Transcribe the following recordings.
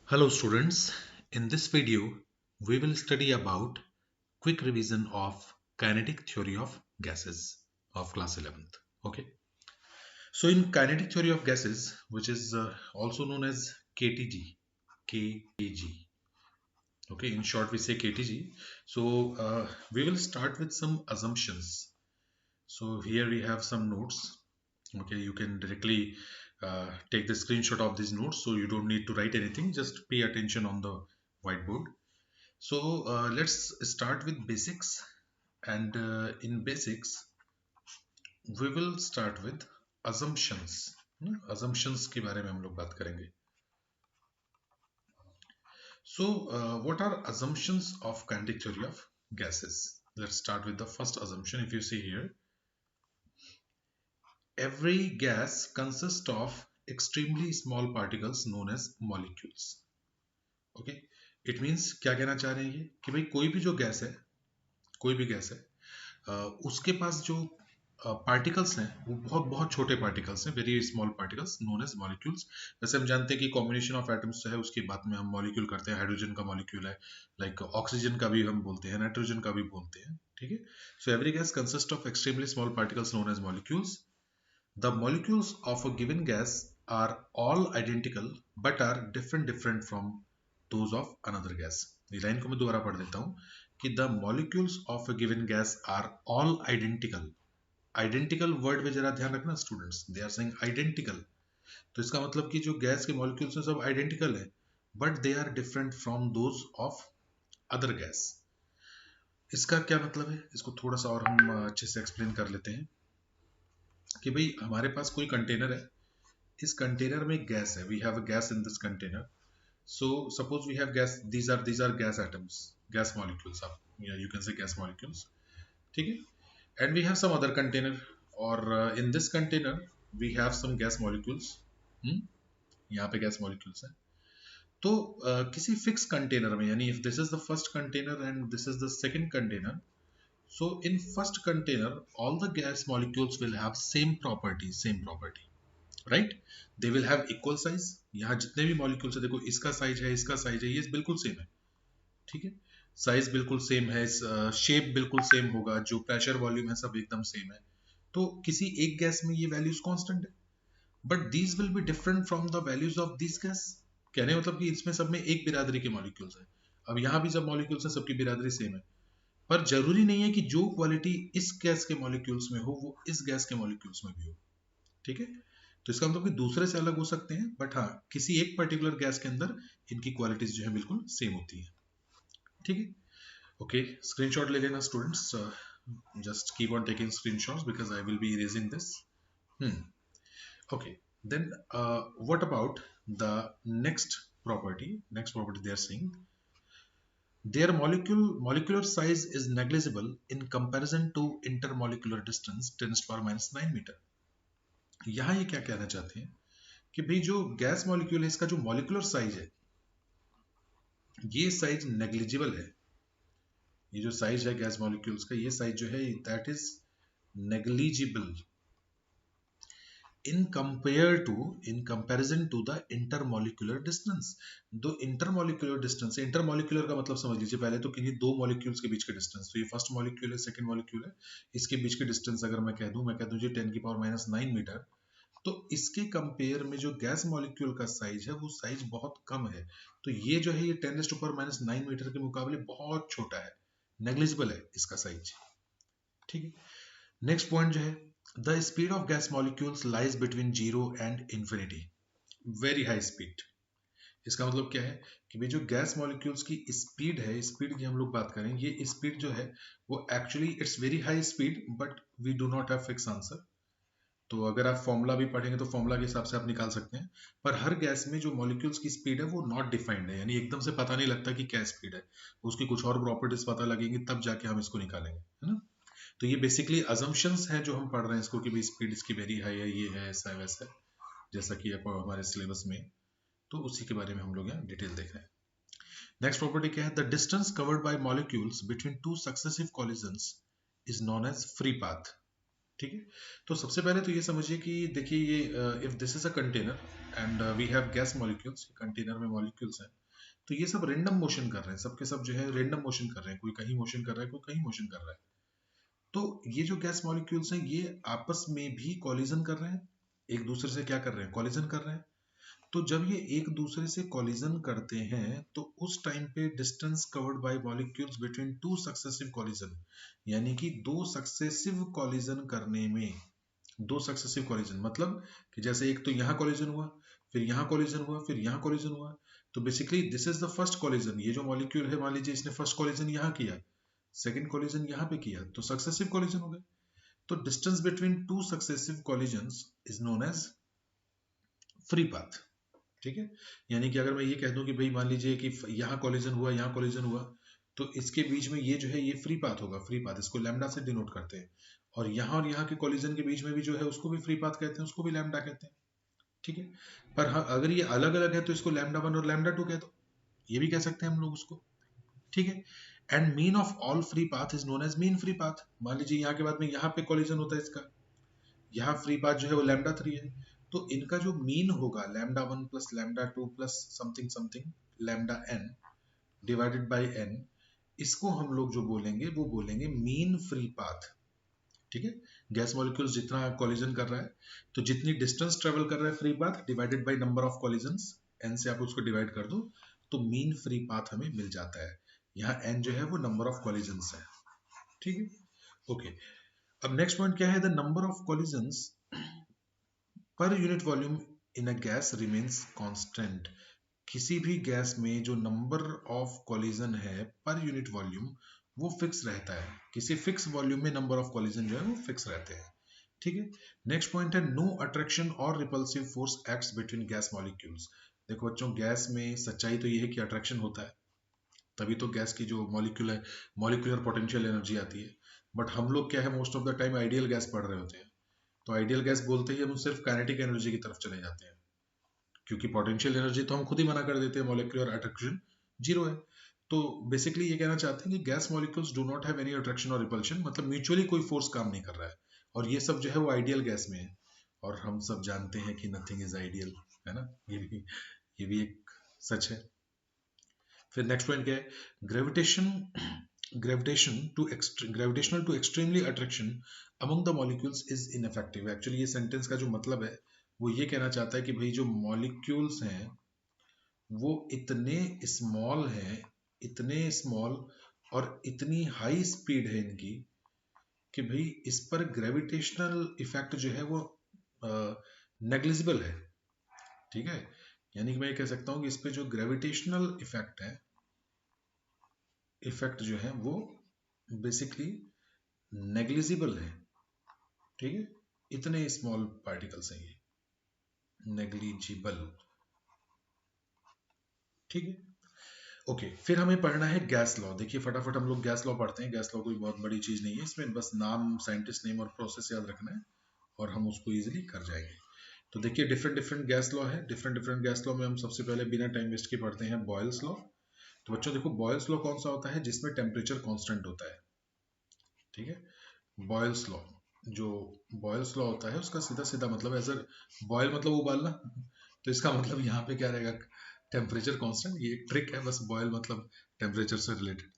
Hello students, in this video we will study about quick revision of kinetic theory of gases of class 11th. Okay, so in kinetic theory of gases, which is also known as KTG, okay, in short we say KTG. So we will start with some assumptions. So here we have some notes. Okay, you can directly take the screenshot of these notes, so you don't need to write anything, just pay attention on the whiteboard. So let's start with basics, and in basics we will start with assumptions. Assumptions के बारे में हम लोग बात करेंगे. So what are assumptions of kinetic theory of gases? Let's start with the first assumption. If you see here, every gas consists of extremely small particles known as molecules. Okay, it means क्या कहना चाह रहे हैं ये कि भाई कोई भी जो गैस है, कोई भी गैस है, उसके पास जो पार्टिकल्स हैं वो बहुत बहुत छोटे पार्टिकल्स हैं, very small particles known as molecules. वैसे हम जानते हैं कि कॉम्बिनेशन ऑफ एटम्स जो है उसकी बात में हम मॉलिक्यूल करते हैं. हाइड्रोजन का मॉलिक्यूल है, लाइक ऑक्सीजन का भी हम बोलते हैं, नाइट्रोजन का भी बोलते हैं. ठीक है. So every gas consist of extremely small particles known as molecules. The molecules of a given gas are all identical but are different from those of another gas. ये लाइन को मैं दोबारा पढ़ देता हूँ कि the molecules of a given gas are all identical. Identical word में जरा ध्यान रखना students, they are saying identical. तो इसका मतलब कि जो गैस के मॉलिक्यूल्स हैं सब आइडेंटिकल है, but they are different from those of other gas. इसका क्या मतलब है, इसको थोड़ा सा और हम अच्छे से एक्सप्लेन कर लेते हैं कि भाई हमारे पास कोई कंटेनर है, इस कंटेनर में गैस है, we have a gas in this container. So suppose we have gas, these are gas atoms, gas molecules, आप you can say gas molecules. ठीक है. And we have some other container, or in this container we have some gas molecules. यहाँ पे gas molecules हैं. तो किसी fix container में, यानी if this is the first container and this is the second container, so in first container all the gas molecules will have same property, right? They will have equal size. यहाँ जितने भी molecules है, देखो इसका size है, इसका size है, ये बिल्कुल सेम है. ठीक है. साइज बिल्कुल सेम है, शेप बिल्कुल सेम होगा, जो प्रेशर वॉल्यूम है सब एकदम सेम है. तो किसी एक गैस में ये वैल्यूज कांस्टेंट है, but these will be different from the values of this gas. कहने मतलब कि इसमें सब में एक बिरादरी के मॉलिक्यूल्स हैं. अब यहाँ भी जब मॉलिक्यूल्स हैं सबकी बिरादरी सेम है, पर जरूरी नहीं है कि जो क्वालिटी इस गैस के मॉलिक्यूल्स में हो वो इस गैस के मॉलिक्यूल्स में भी हो. ठीक है. तो इसका मतलब कि दूसरे से अलग हो सकते हैं, बट हाँ किसी एक पर्टिकुलर गैस के अंदर इनकी क्वालिटीज जो है बिल्कुल सेम होती है. ठीक है. ओके, स्क्रीनशॉट ले लेना students. just keep on taking screenshots because I will be erasing this. Okay, then what about the next property they are saying their molecular size is negligible in comparison to intermolecular distance 10 to the power minus 9 meter. यहाँ ये क्या कहना चाहते हैं कि भाई जो gas molecule है इसका जो मॉलिक्यूलर साइज है ये साइज नेग्लिजिबल है. ये जो साइज है गैस मॉलिक्यूल्स का, ये साइज जो है that is negligible in comparison to the intermolecular distance. दो intermolecular distance, intermolecular का मतलब समझ लीजिए पहले तो किन्हीं दो मॉलिक्यूल्स के बीच का डिस्टेंस. तो ये फर्स्ट मॉलिक्यूल है, सेकंड मॉलिक्यूल है, इसके बीच के डिस्टेंस अगर मैं कह दूं जी 10 की पावर माइनस 9 मीटर, तो इसके कंपेयर में जो गैस मॉलिक्यूल का साइज है वो साइज बहुत कम है. तो ये जो है ये 10 टू पावर माइनस 9 मीटर के मुकाबले बहुत छोटा है, नेग्लिजिबल है इसका साइज. ठीक है. नेक्स्ट पॉइंट जो है, the speed of gas molecules lies between 0 and infinity, very high speed. इसका मतलब क्या है कि भाई जो गैस मॉलिक्यूल्स की स्पीड है, स्पीड की हम लोग बात करें, ये स्पीड जो है वो actually it's very high speed, but we do not have fix answer. तो अगर आप फॉर्मूला भी पढ़ेंगे तो फॉर्मूला के हिसाब से आप निकाल सकते हैं, पर हर गैस में जो मॉलिक्यूल्स की स्पीड है वो नॉट डिफाइंड है, यानी एकदम से पता नहीं लगता कि क्या स्पीड है, उसकी कुछ और प्रॉपर्टीज पता लगेंगी तब जाके हम इसको निकालेंगे, है ना. तो ये बेसिकली अजम्पशंस हैं जो हम पढ़ रहे हैं इसको कि भाई स्पीड इसकी वेरी हाई है, ये है, ऐसा है, वैसा है, जैसा कि हमारे सिलेबस में, तो उसी के बारे में हम लोग यहाँ डिटेल देख रहे हैं. नेक्स्ट प्रॉपर्टी क्या है, the distance covered by molecules between two successive collisions is known as free path. ठीक है। तो सबसे पहले तो ये समझिए कि देखिए ये if this is a container and we have gas molecules, container में मॉलिक्यूल्स हैं, तो ये सब रेंडम मोशन कर रहे हैं, सबके सब जो है रेंडम मोशन कर रहे हैं, कोई कहीं मोशन कर रहा है, कोई कहीं मोशन कर रहा है। तो ये जो गैस मॉलिक्यूल्स हैं ये आपस में भी कॉलिजन कर रहे हैं, एक दूसरे से क्या कर रहे हैं, कॉलिजन कर रहे हैं। तो जब ये एक दूसरे से कॉलिजन करते हैं तो उस टाइम पे distance covered by molecules between two successive collision, यानी कि दो सक्सेसिव कॉलिजन करने में, दो सक्सेसिव कॉलिजन मतलब कि जैसे एक तो यहाँ कॉलिजन हुआ, फिर यहाँ कॉलिजन हुआ, फिर यहाँ कॉलिजन हुआ, तो basically this is the first collision. ये जो मॉलिक्यूल है मान लीजिए इसने फर्स्ट कॉलिजन यहाँ किया, सेकंड कॉलिजन यहाँ पे किया, तो सक्सेसिव कॉलिजन हो गए। तो distance between two successive collisions is known as free path. ठीक है, यानी कि अगर मैं ये कह दूं कि भाई मान लीजिए कि यहाँ कॉलिजन हुआ, यहाँ कॉलिजन हुआ, तो इसके बीच में ये जो है ये फ्री पाथ होगा, फ्री पाथ इसको लैम्डा से डिनोट करते हैं। और यहाँ के कॉलिजन के बीच में भी जो है उसको भी फ्री पाथ कहते हैं, उसको भी लैम्डा कहते हैं। ठीक है, पर हाँ अगर ये अलग अलग है तो इसको लैम्डा 1 और लैम्डा 2 कह दो, ये भी कह सकते हैं हम लोग उसको। ठीक है, and mean of all free path is known as mean free path. मान लीजिए यहाँ के बाद में यहाँ पे कॉलिजन होता है इसका, यहाँ फ्री पाथ जो है वो लैम्डा 3 है, तो इनका जो मीन होगा lambda 1 plus lambda 2 plus something something lambda n divided by n, इसको हम लोग जो बोलेंगे वो बोलेंगे मीन फ्री पाथ। ठीक है, गैस मॉलिक्यूल्स जितना कॉलिजन कर रहा है, तो जितनी डिस्टेंस ट्रेवल कर रहा है free path divided by number of collisions, n से आप उसको डिवाइड कर दो तो मीन फ्री पाथ हमें मिल जाता है। यहाँ n जो है वो नंबर ऑफ कॉलिजन्स है। ठीक है, ओके। अब नेक्स्ट पॉइंट क्या है, the number of collisions per unit volume in a gas remains constant. किसी भी गैस में जो नंबर ऑफ कॉलिजन है पर यूनिट वॉल्यूम वो फिक्स रहता है, किसी फिक्स वॉल्यूम में नंबर ऑफ कॉलिजन जो है वो फिक्स रहते हैं। ठीक है, नेक्स्ट पॉइंट है नो अट्रैक्शन और repulsive force acts between gas molecules. देखो बच्चों, गैस में सच्चाई तो ये है कि अट्रैक्शन होता है, तभी तो गैस की जो मॉलिक्यूल है मॉलिक्यूलर पोटेंशियल एनर्जी आती है। बट हम लोग क्या है most of the time ideal gas पढ़ रहे होते हैं, तो आइडियल गैस बोलते ही हम सिर्फ काइनेटिक एनर्जी की तरफ चले जाते हैं, क्योंकि पोटेंशियल एनर्जी तो हम खुद ही मना कर देते हैं, मॉलिक्यूलर अट्रैक्शन जीरो है। तो बेसिकली ये कहना चाहते हैं कि gas molecules do not have any attraction और रिपल्शन, मतलब म्यूचुअली कोई फोर्स काम नहीं कर रहा है, और ये सब जो है वो आइडियल गैस में है। और हम सब जानते हैं कि नथिंग इज आइडियल, है ना, ये भी एक सच है। फिर नेक्स्ट पॉइंट क्या है, gravitation gravitational to extremely attraction among the molecules is ineffective. Actually ये सेंटेंस का जो मतलब है वो ये कहना चाहता है कि भाई जो मॉलिक्यूल्स हैं वो इतने स्मॉल हैं, इतने स्मॉल और इतनी हाई स्पीड है इनकी कि भाई इस पर ग्रेविटेशनल इफेक्ट जो है वो नेग्लिजिबल है। ठीक है, यानी कि मैं ये कह सकता हूं कि इस पे जो ग्रेविटेशनल इफेक्ट है, इफेक्ट जो है वो बेसिकली नेग्लिजिबल है। ठीक है, इतने स्मॉल पार्टिकल्स हैं ये, नेग्लिजिबल। ठीक है, ओके। फिर हमें पढ़ना है गैस लॉ। देखिए फटाफट हम लोग गैस लॉ पढ़ते हैं। गैस लॉ कोई बहुत बड़ी चीज नहीं है, इसमें बस नाम, साइंटिस्ट नेम और प्रोसेस याद रखना है और हम उसको इजीली कर जाएंगे। तो देखिए डिफरेंट डिफरेंट गैस लॉ है। डिफरेंट डिफरेंट गैस लॉ में हम सबसे पहले बिना टाइम वेस्ट के पढ़ते हैं बॉयल्स लॉ। तो बच्चों देखो बॉयल्स लॉ कौन सा होता है, जिसमें टेम्परेचर कांस्टेंट होता है। ठीक है, बॉयल्स लॉ, जो बॉयल्स लॉ होता है उसका सीधा सीधा मतलब है, सर बॉयल मतलब उबालना, तो इसका मतलब यहाँ पे क्या रहेगा, टेम्परेचर कांस्टेंट। ये एक ट्रिक है बस, बॉयल मतलब टेम्परेचर से रिलेटेड।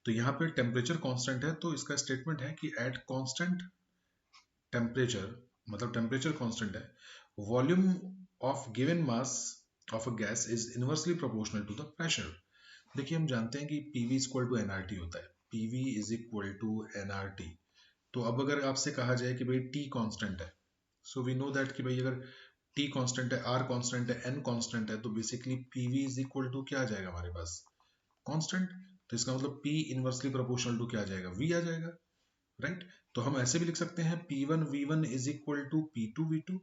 तो यहाँ पे टेम्परेचर कांस्टेंट है, तो इसका स्टेटमेंट है कि एट कांस्टेंट टेम्परेचर, मतलब टेम्परेचर कांस्टेंट है, volume of given mass of a gas is inversely proportional to the pressure. देखिए हम जानते हैं कि PV is equal to NRT होता है, PV is equal to NRT. तो अब अगर आपसे कहा जाए कि भाई टी कांस्टेंट है, सो वी नो दैट कि भाई अगर टी कांस्टेंट है, आर कांस्टेंट है, एन कांस्टेंट है, तो basically PV is equal to क्या आ जाएगा हमारे पास, कांस्टेंट। तो इसका मतलब पी इनवर्सली प्रोपोर्शनल टू क्या आ जाएगा, वी आ जाएगा, राइट। तो हम ऐसे भी लिख सकते हैं P1 V1 is equal to P2 V2।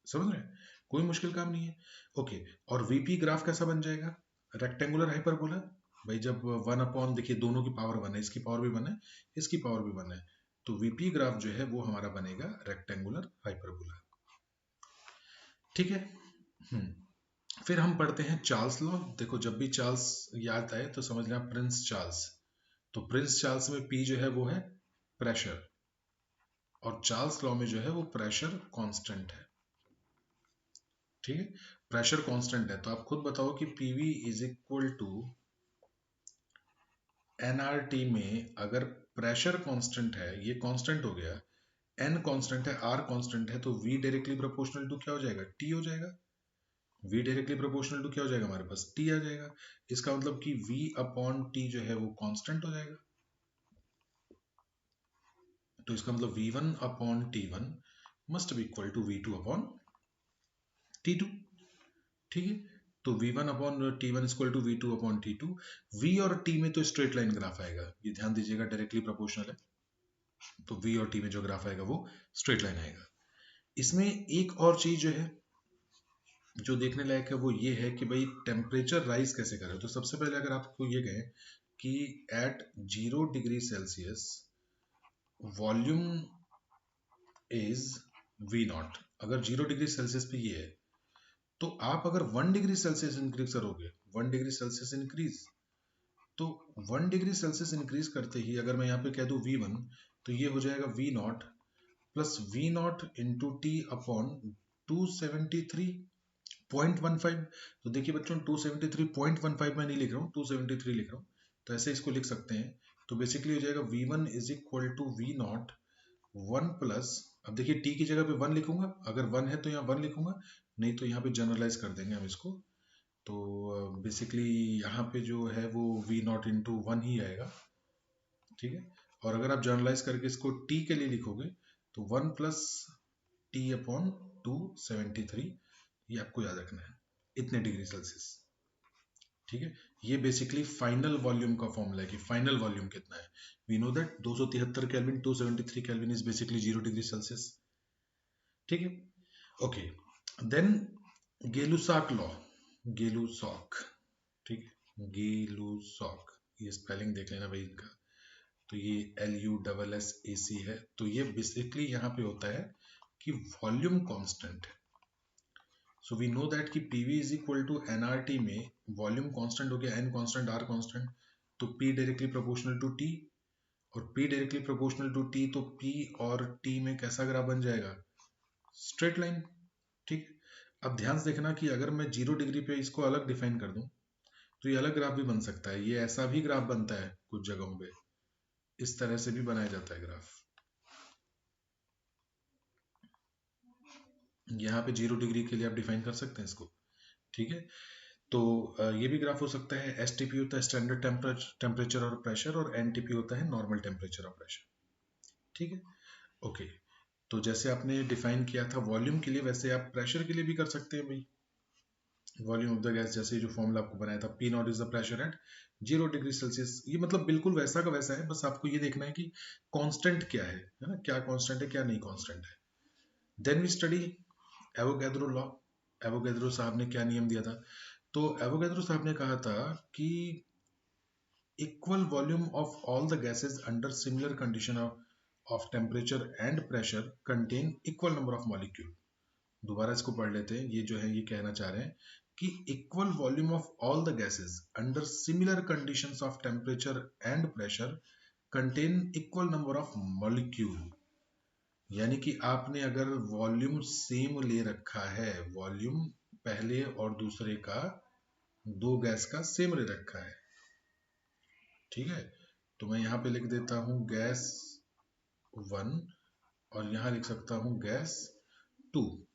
समझ रहे हैं, कोई मुश्किल काम नहीं है। ओके, और VP ग्राफ कैसा बन जाएगा, रेक्टेंगुलर हाइपरबोला। भाई जब 1 अपॉन, देखिए दोनों की पावर 1 है, इसकी पावर भी 1 है, इसकी पावर भी 1 है, तो VP ग्राफ जो है वो हमारा बनेगा रेक्टेंगुलर हाइपरबोला। ठीक है, फिर हम पढ़ते हैं चार्ल्स लॉ। देखो जब भी चार्ल्स याद आए तो समझ लें प्रिंस चार्ल्स। तो प्रिंस चार्ल्स में P जो है वो है प्रेशर, और चार्ल्स लॉ में जो है वो प्रेशर कांस्टेंट है। ठीक है, प्रेशर कांस्टेंट है, तो आप खुद बताओ कि PV is equal to NRT में अगर प्रेशर कांस्टेंट है, ये कांस्टेंट हो गया, एन कांस्टेंट है, आर कांस्टेंट है, तो वी डायरेक्टली प्रोपोर्शनल टू क्या हो जाएगा, टी हो जाएगा। वी डायरेक्टली प्रोपोर्शनल टू क्या हो जाएगा, हमारे पास टी आ जाएगा। इसका मतलब कि वी अपॉन टी जो है वो कांस्टेंट हो जाएगा। तो इसका मतलब v1 upon t1 must be equal to v2 upon t2। ठीक है, तो v1 upon t1 equal to v2 upon t2। v और t में तो स्ट्रेट लाइन ग्राफ आएगा, ये ध्यान दीजिएगा, डायरेक्टली प्रोपोर्शनल है, तो v और t में जो ग्राफ आएगा वो स्ट्रेट लाइन आएगा। इसमें एक और चीज जो है जो देखने लायक है वो ये है कि भाई टेम्परेचर राइज कैसे करें। तो सबसे पहले अगर आपको ये कहें कि at 0 degree Celsius volume is v0, अगर 0 डिग्री सेल्सियस पे ये है, तो आप अगर 1 डिग्री सेल्सियस इंक्रीज करोगे, 1 डिग्री सेल्सियस इंक्रीज, तो 1 डिग्री सेल्सियस इंक्रीज करते ही अगर मैं यहाँ पे कह दूं v1, तो ये हो जाएगा v0 plus v0 into T upon 273.15। तो देखिए बच्चों 273.15 मैं नहीं लिख रहा हूँ, 273 लिख रहा हूँ, तो ऐसे इसको लिख सकते हैं। तो बेसिकली हो जाएगा v1 is equal to v0 1 plus, अब देखिए टी की जगह पे 1 लिखूंगा, अगर 1 है तो यहाँ 1 लिखूंगा, नहीं तो यहाँ पे जनरलाइज कर देंगे हम इसको। तो बेसिकली यहाँ पे जो है वो v नॉट इंटू वन ही आएगा। ठीक है, और अगर आप जनरलाइज करके इसको t के लिए लिखोगे तो 1 प्लस टी अपॉन 273, ये आपको याद रखना है, इतने डिग्री सेल्सियस। ठीक है, ये बेसिकली फाइनल वॉल्यूम का फॉर्मूला है कि फाइनल वॉल्यूम कितना है। We know that 273 kelvin 273 kelvin is basically 0 degree Celsius. ठीक है, okay, then Gay Lussac law, Gay Lussac, ठीक है, गेलुसॉक, ये स्पेलिंग देख लेना भाई इनका, तो ये LUSSAC है। तो ये बेसिकली यहाँ पे होता है कि वॉल्यूम कांस्टेंट है। सो वी नो दैट कि PV is equal to NRT में वॉल्यूम कांस्टेंट हो गया, N कांस्टेंट, R कांस्टेंट, तो P directly proportional to T, और P directly proportional to T, तो P और T में कैसा ग्राफ बन जाएगा, स्ट्रेट लाइन। ठीक, अब ध्यान से देखना कि अगर मैं 0 डिग्री पे इसको अलग डिफाइन कर दूं तो ये अलग ग्राफ भी बन सकता है, ये ऐसा भी ग्राफ बनता है कुछ जगहों पे, इस तरह से भी बनाया जाता है ग्राफ। यहाँ पे 0 डिग्री के लिए आप डिफाइन कर सकते हैं इसको। ठीक है, तो ये भी ग्राफ हो सकता है। STP होता है स्टैंडर्ड टेम्परेचर और प्रेशर, और NTP होता है नॉर्मल टेम्परेचर और प्रेशर। ठीक है, ओके, तो जैसे आपने डिफाइन किया था वॉल्यूम के लिए, वैसे आप प्रेशर के लिए भी कर सकते हैं भाई। वॉल्यूम ऑफ द गैस, जैसे जो फॉर्मूला आपको बनाया था, P not is the pressure at 0 degree Celsius, ये मतलब बिल्कुल वैसा का वैसा है, बस आपको ये देखना है कि कांस्टेंट क्या है ना, क्या कांस्टेंट है क्या नहीं कांस्टेंट है। Then we study Avogadro law. Avogadro साहब ने क्या नियम दिया था, तो एवोगैड्रो साहब ने कहा था कि equal volume of all the gases under similar condition of temperature and pressure contain equal number of molecule. दोबारा इसको पढ़ लेते हैं, ये जो है ये कहना चाह रहे हैं कि equal volume of all the gases under similar conditions of temperature and pressure contain equal number of molecule. यानी कि आपने अगर वॉल्यूम सेम ले रखा है, वॉल्यूम पहले और दूसरे का, दो गैस का सेम ले रखा है, ठीक है, तो मैं यहाँ पे लिख देता हूँ गैस 1 और यहाँ लिख सकता हूँ गैस 2।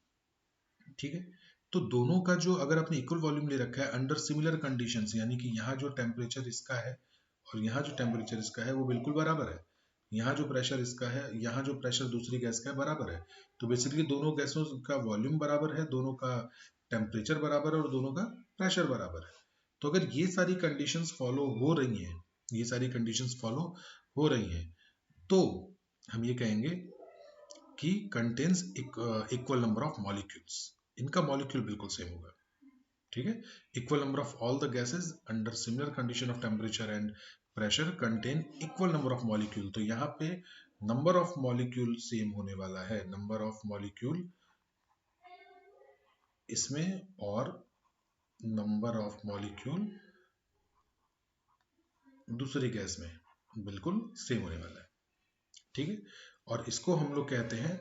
ठीक है, तो दोनों का जो अगर आपने इक्वल वॉल्यूम ले रखा है अंडर सिमिलर कंडीशंस, यानी कि यहाँ जो टेम्परेचर इसका है और यहाँ जो टेम्परेचर इसका है वो बिल्कुल बराबर है, यहाँ जो प्रेशर इसका है, यहाँ जो प्रेशर दूसरी गैस का है बराबर है, तो बेसिकली दोनों गैसों का वॉल्यूम बराबर है, दोनों का टेम्परेचर बराबर है और दोनों का प्रेशर बराबर है। तो अगर ये सारी कंडीशंस फॉलो हो रही हैं, ये सारी कंडीशंस फॉलो हो रही हैं, तो हम ये कहेंगे कि contains equal number of molecules, इनका मॉलिक्यूल बिल्कुल सेम होगा। ठीक है, equal number of all the gases under similar condition of temperature and pressure contain equal number of molecule. तो यहाँ पे नंबर ऑफ मॉलिक्यूल सेम होने वाला है, नंबर ऑफ मॉलिक्यूल इसमें और नंबर ऑफ मॉलिक्यूल दूसरी गैस में बिल्कुल सेम होने वाला है। ठीक है, और इसको हम लोग कहते हैं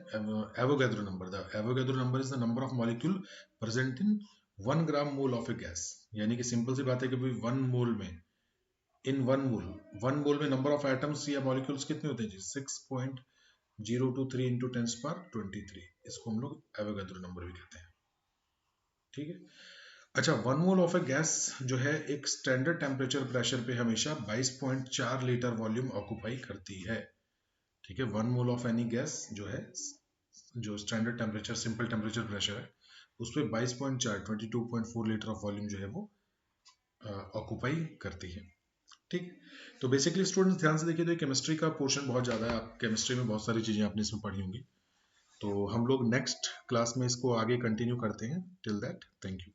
Avogadro number. The Avogadro number is the number of molecule present in 1 gram mole of A gas. यानी कि सिंपल सी बात है कि भाई 1 मोल में, इन 1 मोल में नंबर ऑफ एटम्स या मॉलिक्यूल्स कितने होते हैं जी? 6.023 इंटू 10⁻23। इसको हम लोग एवोगैड्रो नंबर भी कहते हैं। ठीक है। अच्छा, 1 मोल ऑफ ए गैस जो है एक स्टैंडर्ड टेम्परेचर प्रेशर पे हमेशा 22.4 लीटर वॉल्यूम ऑक्यूपाई करती है। ठीक है। 1 मोल ऑफ एनी गैस जो है, जो standard temperature simple temperature pressure है, उस पर 22.4 लीटर ऑफ वॉल्यूम जो है वो ऑक्यूपाई करती है। ठीक। तो बेसिकली स्टूडेंट्स ध्यान से देखिए, तो केमिस्ट्री का पोर्शन बहुत ज़्यादा है। आप केमिस्ट्री में बहुत सारी चीज़ें आपने इसमें पढ़ी होंगी। तो हम लोग नेक्स्ट क्लास में इसको आगे कंटिन्यू करते हैं। Till that, thank you.